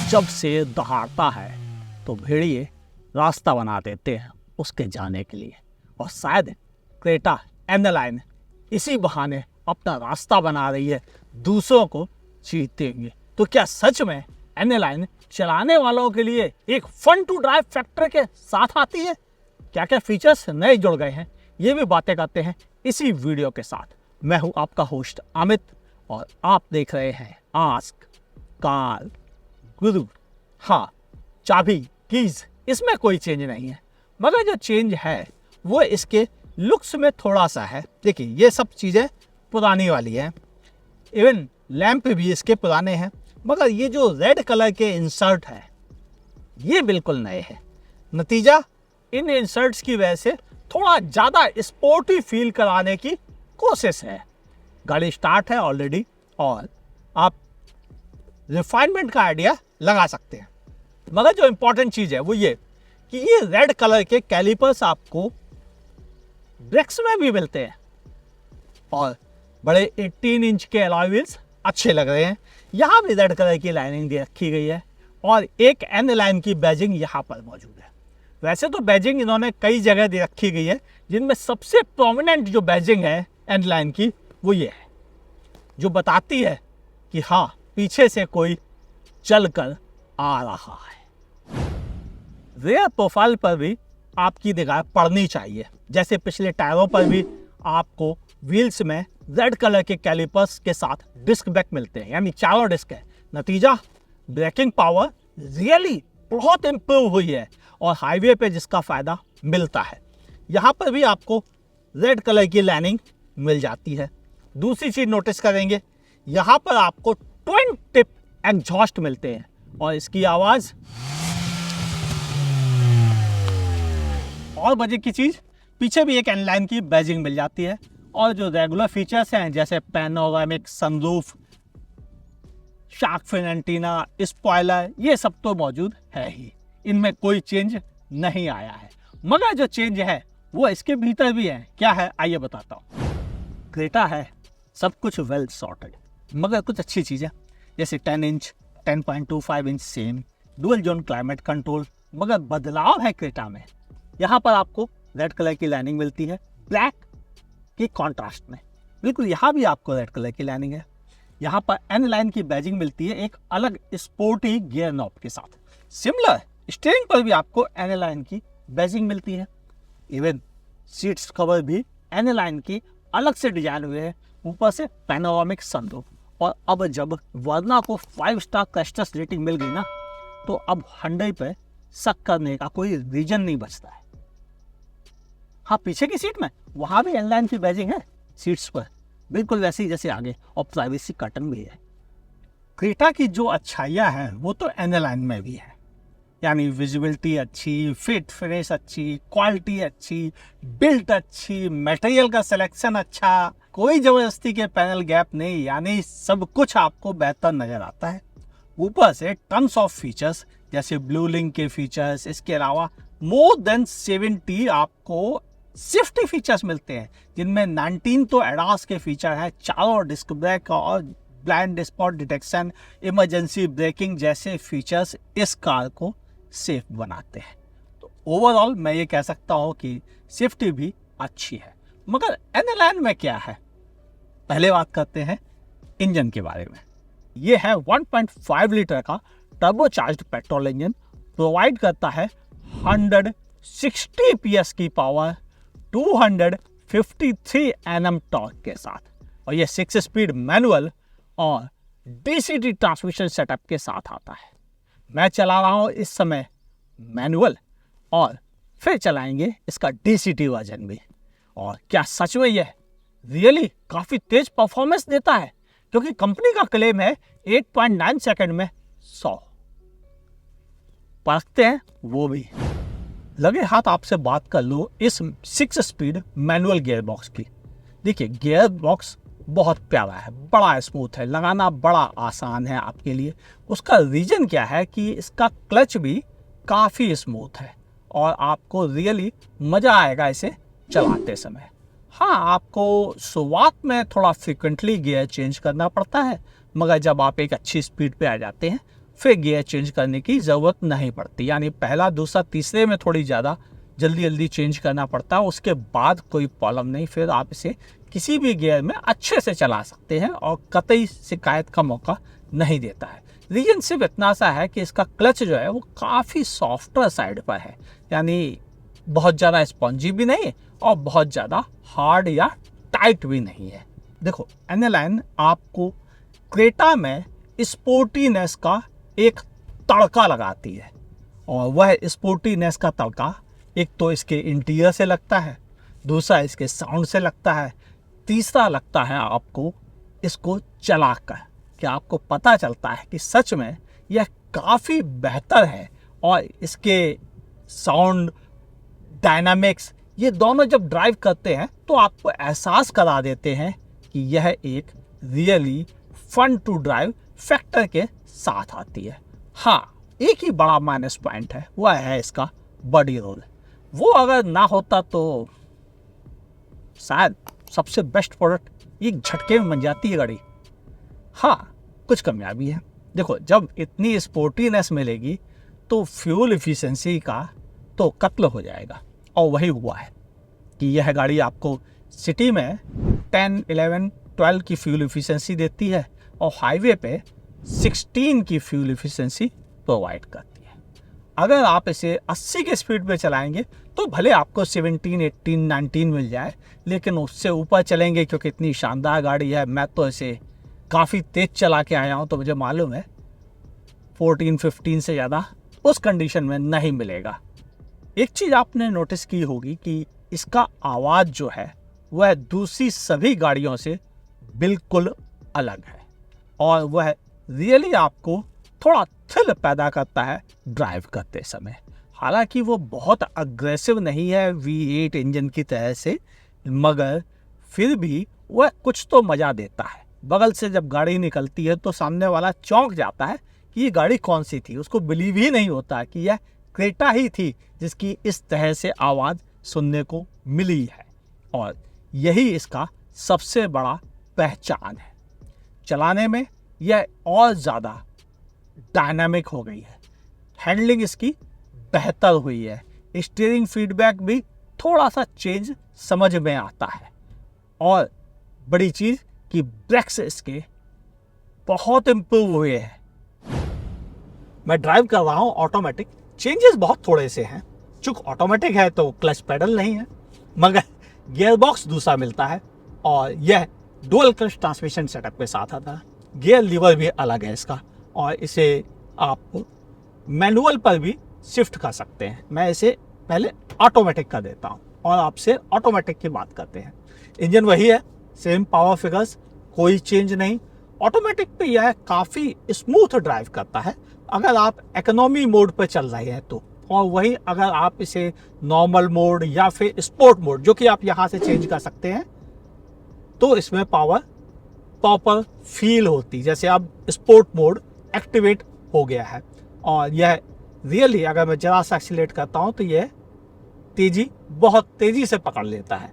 जब शेर दहाड़ता है तो भेड़िए रास्ता बना देते हैं उसके जाने के लिए, और शायद क्रेटा एनालाइन इसी बहाने अपना रास्ता बना रही है दूसरों को जीतते हुए। तो क्या सच में एनालाइन चलाने वालों के लिए एक फन टू ड्राइव फैक्टर के साथ आती है? क्या क्या फीचर्स नए जुड़ गए हैं, ये भी बातें करते हैं इसी वीडियो के साथ। मैं हूं आपका होस्ट अमित और आप देख रहे हैं आस्क कार गुरु। हाँ, चाबी कीज इसमें कोई चेंज नहीं है, मगर जो चेंज है वो इसके लुक्स में थोड़ा सा है। देखिए, ये सब चीज़ें पुरानी वाली हैं, इवन लैंप भी इसके पुराने हैं, मगर ये जो रेड कलर के इंसर्ट है ये बिल्कुल नए हैं। नतीजा, इन इंसर्ट्स की वजह से थोड़ा ज़्यादा स्पोर्टी फील कराने की कोशिश है। गाड़ी स्टार्ट है ऑलरेडी और आप रिफाइनमेंट का आइडिया लगा सकते हैं, मगर जो इंपॉर्टेंट चीज़ है वो ये कि ये रेड कलर के कैलिपर्स आपको ब्रेक्स में भी मिलते हैं और बड़े 18 इंच के अलॉय व्हील्स अच्छे लग रहे हैं। यहाँ भी रेड कलर की लाइनिंग दे रखी गई है और एक एन लाइन की बैजिंग यहाँ पर मौजूद है। वैसे तो बैजिंग इन्होंने कई जगह दे रखी गई है, जिनमें सबसे प्रोमिनेंट जो बैजिंग है एन लाइन की वो ये है, जो बताती है कि हाँ, पीछे से कोई चल कर आ रहा है। रेयर प्रोफाइल पर भी आपकी निगाह पड़नी चाहिए। जैसे पिछले टायरों पर भी आपको व्हील्स में रेड कलर के कैलिपर्स के साथ डिस्क ब्रेक मिलते हैं, यानी चारों डिस्क है। नतीजा, ब्रेकिंग पावर रियली बहुत इम्प्रूव हुई है और हाईवे पे जिसका फ़ायदा मिलता है। यहाँ पर भी आपको रेड कलर की लाइनिंग मिल जाती है। दूसरी चीज़ नोटिस करेंगे, यहाँ पर आपको ट्विन टिप एग्जॉस्ट मिलते हैं और इसकी आवाज़ और मजे की चीज़, पीछे भी एक एनलाइन की बैजिंग मिल जाती है। और जो रेगुलर फीचर्स हैं जैसे panoramic sunroof, shark fin antenna, spoiler, ये सब तो मौजूद है ही, इनमें कोई चेंज नहीं आया है। मगर जो चेंज है वो इसके भीतर भी है। क्या है आइए बताता हूँ। क्रेटा है, सब कुछ वेल सॉर्टेड, मगर कुछ अच्छी चीज़ें जैसे 10 inch 10.25 inch same dual zone climate control. मगर बदलाव है क्रेटा में, यहाँ पर आपको रेड कलर की लाइनिंग मिलती है ब्लैक की कॉन्ट्रास्ट में। बिल्कुल यहाँ भी आपको रेड कलर की लाइनिंग है। यहाँ पर एन लाइन की बैजिंग मिलती है एक अलग स्पोर्टी गियर नॉब के साथ। सिमिलर स्टीयरिंग पर भी आपको एन लाइन की बैजिंग मिलती है। इवन सीट्स कवर भी एन लाइन की अलग से डिजाइन हुए हैं, ऊपर से पैनोरामिक सनरूफ। और अब जब वर्ना को 5 स्टार क्रैश रेटिंग मिल गई ना, तो अब हंडई पे शक करने का कोई रीजन नहीं बचता है। हाँ, पीछे की सीट में वहाँ भी एन लाइन की बैजिंग है सीट्स पर, बिल्कुल वैसे ही जैसे आगे, और प्राइवेसी कर्टन भी है। क्रेटा की जो अच्छाइयाँ हैं वो तो एन लाइन में भी है, यानी विजिबिलिटी अच्छी, फिट फिनिश अच्छी, क्वालिटी अच्छी, बिल्ट अच्छी, मटेरियल का सिलेक्शन अच्छा, कोई ज़बरदस्ती के पैनल गैप नहीं, यानी सब कुछ आपको बेहतर नज़र आता है। ऊपर से टन्स ऑफ फीचर्स जैसे ब्लू लिंक के फीचर्स, इसके अलावा मोर देन 70 आपको सेफ्टी फीचर्स मिलते हैं, जिनमें 19 तो एडास के फीचर हैं, चारों डिस्क ब्रेक और blind spot detection, emergency breaking जैसे फीचर्स इस कार को सेफ बनाते हैं। तो ओवरऑल मैं ये कह सकता हूँ कि सेफ्टी भी अच्छी है। मगर एनालाइन में क्या है, पहले बात करते हैं इंजन के बारे में। ये है 1.5 लीटर का टर्बोचार्ज्ड पेट्रोल इंजन, प्रोवाइड करता है 160 PS की पावर 253 Nm टॉर्क के साथ, और ये 6 स्पीड मैनुअल और DCT ट्रांसमिशन सेटअप के साथ आता है। मैं चला रहा हूँ इस समय मैनुअल, और फिर चलाएंगे इसका DCT वर्जन भी। और क्या सच में ये रियली काफ़ी तेज परफॉर्मेंस देता है, क्योंकि कंपनी का क्लेम है 8.9 सेकंड में 100। परखते हैं वो भी। लगे हाथ आपसे बात कर लो इस 6 स्पीड मैनुअल गियर बॉक्स की। देखिए, गियर बॉक्स बहुत प्यारा है, बड़ा स्मूथ है, लगाना बड़ा आसान है आपके लिए। उसका रीज़न क्या है कि इसका क्लच भी काफ़ी स्मूथ है और आपको रियली मज़ा आएगा इसे चलाते समय। हाँ, आपको शुरुआत में थोड़ा फ्रिक्वेंटली गियर चेंज करना पड़ता है, मगर जब आप एक अच्छी स्पीड पे आ जाते हैं फिर गियर चेंज करने की ज़रूरत नहीं पड़ती। यानी पहला, दूसरा, तीसरे में थोड़ी ज़्यादा जल्दी जल्दी चेंज करना पड़ता है, उसके बाद कोई प्रॉब्लम नहीं, फिर आप इसे किसी भी गियर में अच्छे से चला सकते हैं और कतई शिकायत का मौका नहीं देता है। रीजन सिर्फ इतना सा है कि इसका क्लच जो है वो काफ़ी सॉफ्टर साइड पर है, यानी बहुत ज़्यादा स्पॉन्जी भी नहीं और बहुत ज़्यादा हार्ड या टाइट भी नहीं है। देखो, एनालाइन आपको क्रेटा में स्पोर्टीनेस का एक तड़का लगाती है, और वह स्पोर्टीनेस का तड़का एक तो इसके इंटीरियर से लगता है, दूसरा इसके साउंड से लगता है, तीसरा लगता है आपको इसको चलाकर, कि आपको पता चलता है कि सच में यह काफ़ी बेहतर है। और इसके साउंड, डायनामिक्स, ये दोनों जब ड्राइव करते हैं तो आपको एहसास करा देते हैं कि यह एक really fun to drive factor के साथ आती है। हाँ, एक ही बड़ा माइनस पॉइंट है, वह है इसका बॉडी रोल। वो अगर ना होता तो शायद सबसे बेस्ट प्रोडक्ट एक झटके में बन जाती है गाड़ी। हाँ, कुछ कमियां भी है। देखो, जब इतनी स्पोर्टीनेस मिलेगी तो फ्यूल एफिशिएंसी का तो कत्ल हो जाएगा, और वही हुआ है कि यह गाड़ी आपको सिटी में 10, 11, 12 की फ्यूल एफिशिएंसी देती है और हाईवे पे 16 की फ्यूल एफिशिएंसी प्रोवाइड करती है। अगर आप इसे 80 के स्पीड पे चलाएंगे तो भले आपको 17, 18, 19 मिल जाए, लेकिन उससे ऊपर चलेंगे, क्योंकि इतनी शानदार गाड़ी है। मैं तो इसे काफ़ी तेज चला के आया हूँ, तो मुझे मालूम है 14, 15 से ज़्यादा उस कंडीशन में नहीं मिलेगा। एक चीज़ आपने नोटिस की होगी कि इसका आवाज़ जो है वह दूसरी सभी गाड़ियों से बिल्कुल अलग है, और वह रियली आपको थोड़ा थ्रिल पैदा करता है ड्राइव करते समय। हालांकि वो बहुत अग्रेसिव नहीं है V8 इंजन की तरह से, मगर फिर भी वह कुछ तो मज़ा देता है। बगल से जब गाड़ी निकलती है तो सामने वाला चौंक जाता है कि ये गाड़ी कौन सी थी। उसको बिलीव ही नहीं होता कि यह क्रेटा ही थी जिसकी इस तरह से आवाज़ सुनने को मिली है, और यही इसका सबसे बड़ा पहचान है। चलाने में यह और ज़्यादा डायनामिक हो गई है, हैंडलिंग इसकी बेहतर हुई है, स्टीयरिंग फीडबैक भी थोड़ा सा चेंज समझ में आता है, और बड़ी चीज़ कि ब्रेक्स इसके बहुत इम्प्रूव हुए हैं। मैं ड्राइव कर रहा हूँ ऑटोमेटिक, चेंजेस बहुत थोड़े से हैं। चूंकि ऑटोमेटिक है तो क्लच पेडल नहीं है, मगर गियर बॉक्स दूसरा मिलता है, और यह डुअल क्लच ट्रांसमिशन सेटअप के साथ आता है। गियर लीवर भी अलग है इसका, और इसे आप मैनुअल पर भी शिफ्ट कर सकते हैं। मैं इसे पहले ऑटोमेटिक कर देता हूँ और आपसे ऑटोमेटिक की बात करते हैं। इंजन वही है, सेम पावर फिगर्स, कोई चेंज नहीं। ऑटोमेटिक पे यह काफ़ी स्मूथ ड्राइव करता है अगर आप इकोनॉमी मोड पर चल रहे हैं तो, और वही अगर आप इसे नॉर्मल मोड या फिर स्पोर्ट मोड, जो कि आप यहाँ से चेंज कर सकते हैं, तो इसमें पावर प्रॉपर फील होती, जैसे अब स्पोर्ट मोड एक्टिवेट हो गया है। और यह रियली अगर मैं ज़रा सा एक्सीलेट करता हूँ तो यह तेज़ी बहुत तेज़ी से पकड़ लेता है।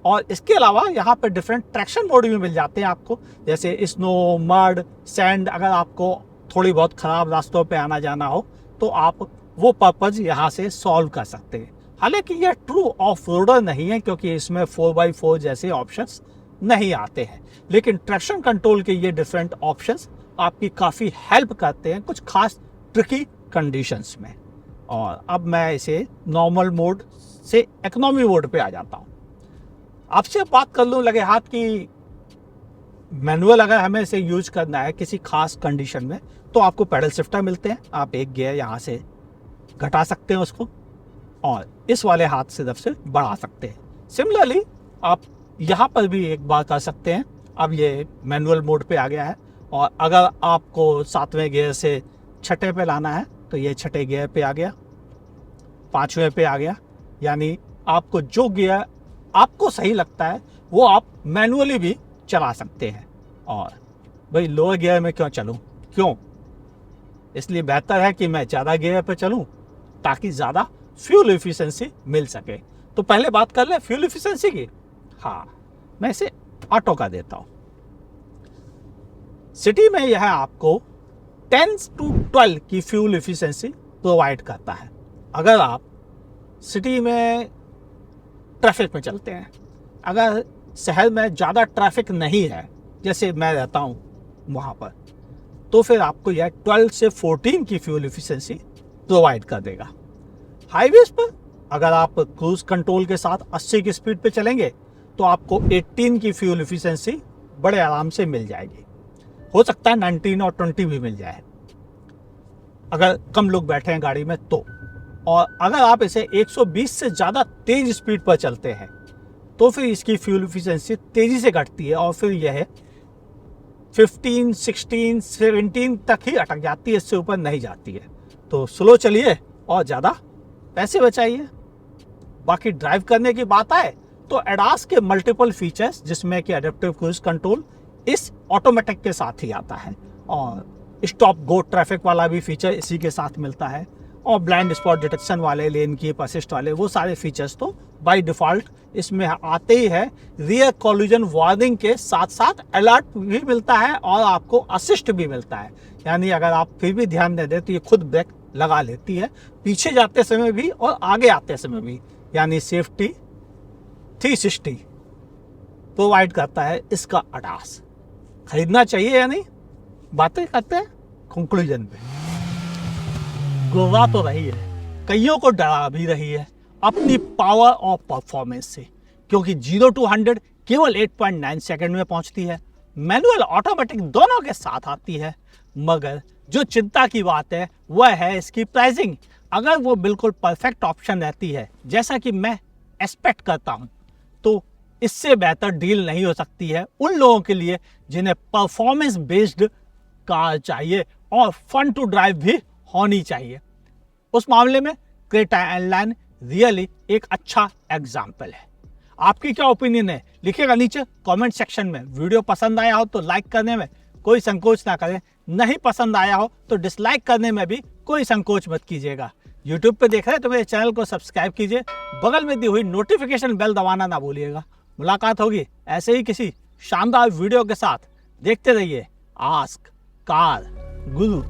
और इसके अलावा यहाँ पर डिफरेंट ट्रैक्शन मोड भी मिल जाते हैं आपको, जैसे स्नो, मड, सैंड। अगर आपको थोड़ी बहुत ख़राब रास्तों पे आना जाना हो तो आप वो पर्पज़ यहाँ से सॉल्व कर सकते हैं। हालांकि यह ट्रू ऑफ रोडर नहीं है, क्योंकि इसमें 4x4 जैसे ऑप्शंस नहीं आते हैं, लेकिन ट्रैक्शन कंट्रोल के ये डिफरेंट ऑप्शंस आपकी काफ़ी हेल्प करते हैं कुछ खास ट्रिकी कंडीशंस में। और अब मैं इसे नॉर्मल मोड से इकोनॉमी मोड पे आ जाता हूँ। आपसे बात कर लूँ लगे हाथ की मैनुअल अगर हमें इसे यूज करना है किसी खास कंडीशन में, तो आपको पैडल शिफ्टर मिलते हैं। आप एक गियर यहाँ से घटा सकते हैं उसको, और इस वाले हाथ से तरफ से बढ़ा सकते हैं। सिमिलरली आप यहाँ पर भी एक बार कर सकते हैं। अब ये मैनुअल मोड पे आ गया है, और अगर आपको 7वें गियर से 6ठे पे लाना है तो ये 6ठे गियर पे आ गया, 5वें पे आ गया। यानी आपको जो गियर आपको सही लगता है वो आप मैनुअली भी चला सकते हैं। और भाई लोअर गियर में क्यों चलूँ, क्यों? इसलिए बेहतर है कि मैं ज़्यादा गियर पर चलूँ ताकि ज़्यादा फ्यूल एफिशिएंसी मिल सके। तो पहले बात कर लें फ्यूल एफिशिएंसी की। हाँ, मैं इसे ऑटो का देता हूँ। सिटी में यह आपको 10 to 12 की फ्यूल एफिशिएंसी प्रोवाइड करता है। अगर आप सिटी में ट्रैफिक में चलते हैं, अगर शहर में ज़्यादा ट्रैफिक नहीं है, जैसे मैं रहता हूँ वहाँ पर, तो फिर आपको यह 12 से 14 की फ्यूल एफिशिएंसी प्रोवाइड कर देगा। हाईवेज पर अगर आप क्रूज कंट्रोल के साथ 80 की स्पीड पे चलेंगे तो आपको 18 की फ्यूल एफिशिएंसी बड़े आराम से मिल जाएगी। हो सकता है 19 और 20 भी मिल जाए अगर कम लोग बैठे हैं गाड़ी में तो। और अगर आप इसे 120 से ज़्यादा तेज स्पीड पर चलते हैं तो फिर इसकी फ्यूल एफिशिएंसी तेज़ी से घटती है और फिर यह 15, 16, 17 तक ही अटक जाती है, इससे ऊपर नहीं जाती है। तो स्लो चलिए और ज़्यादा पैसे बचाइए। बाकी ड्राइव करने की बात आए तो एडास के मल्टीपल फीचर्स, जिसमें कि एडेप्टिव क्रूज कंट्रोल इस ऑटोमेटिक के साथ ही आता है, और स्टॉप गो ट्रैफिक वाला भी फीचर इसी के साथ मिलता है, और ब्लाइंड स्पॉट डिटेक्शन वाले, लेन कीप असिस्ट वाले, वो सारे फीचर्स तो बाय डिफ़ॉल्ट इसमें आते ही है। रियर कॉलिजन वार्निंग के साथ साथ अलर्ट भी मिलता है और आपको असिस्ट भी मिलता है, यानी अगर आप फिर भी ध्यान दे दें तो ये खुद ब्रेक लगा लेती है, पीछे जाते समय भी और आगे आते समय भी, यानी सेफ्टी 360 प्रोवाइड करता है इसका एडास। खरीदना चाहिए या नहीं, बातें करते हैं कंक्लूजन पे। गुर्रा तो रही है, कईयों को डरा भी रही है अपनी पावर और परफॉर्मेंस से, क्योंकि 0 to 100 केवल 8.9 सेकंड में पहुंचती है। मैनुअल ऑटोमेटिक दोनों के साथ आती है, मगर जो चिंता की बात है वह है इसकी प्राइसिंग। अगर वो बिल्कुल परफेक्ट ऑप्शन रहती है, जैसा कि मैं एक्सपेक्ट करता हूं, तो इससे बेहतर डील नहीं हो सकती है उन लोगों के लिए जिन्हें परफॉर्मेंस बेस्ड कार चाहिए और फन टू ड्राइव भी होनी चाहिए। उस मामले में क्रेटा एनलाइन रियली एक अच्छा एग्जाम्पल है। आपकी क्या ओपिनियन है, लिखिएगा नीचे कमेंट सेक्शन में। वीडियो पसंद आया हो तो लाइक करने में कोई संकोच ना करें, नहीं पसंद आया हो तो डिसलाइक करने में भी कोई संकोच मत कीजिएगा। यूट्यूब पे देख रहे हैं तो मेरे चैनल को सब्सक्राइब कीजिए, बगल में दी हुई नोटिफिकेशन बेल दबाना ना भूलिएगा। मुलाकात होगी ऐसे ही किसी शानदार वीडियो के साथ। देखते रहिए आस्क कार गुरु।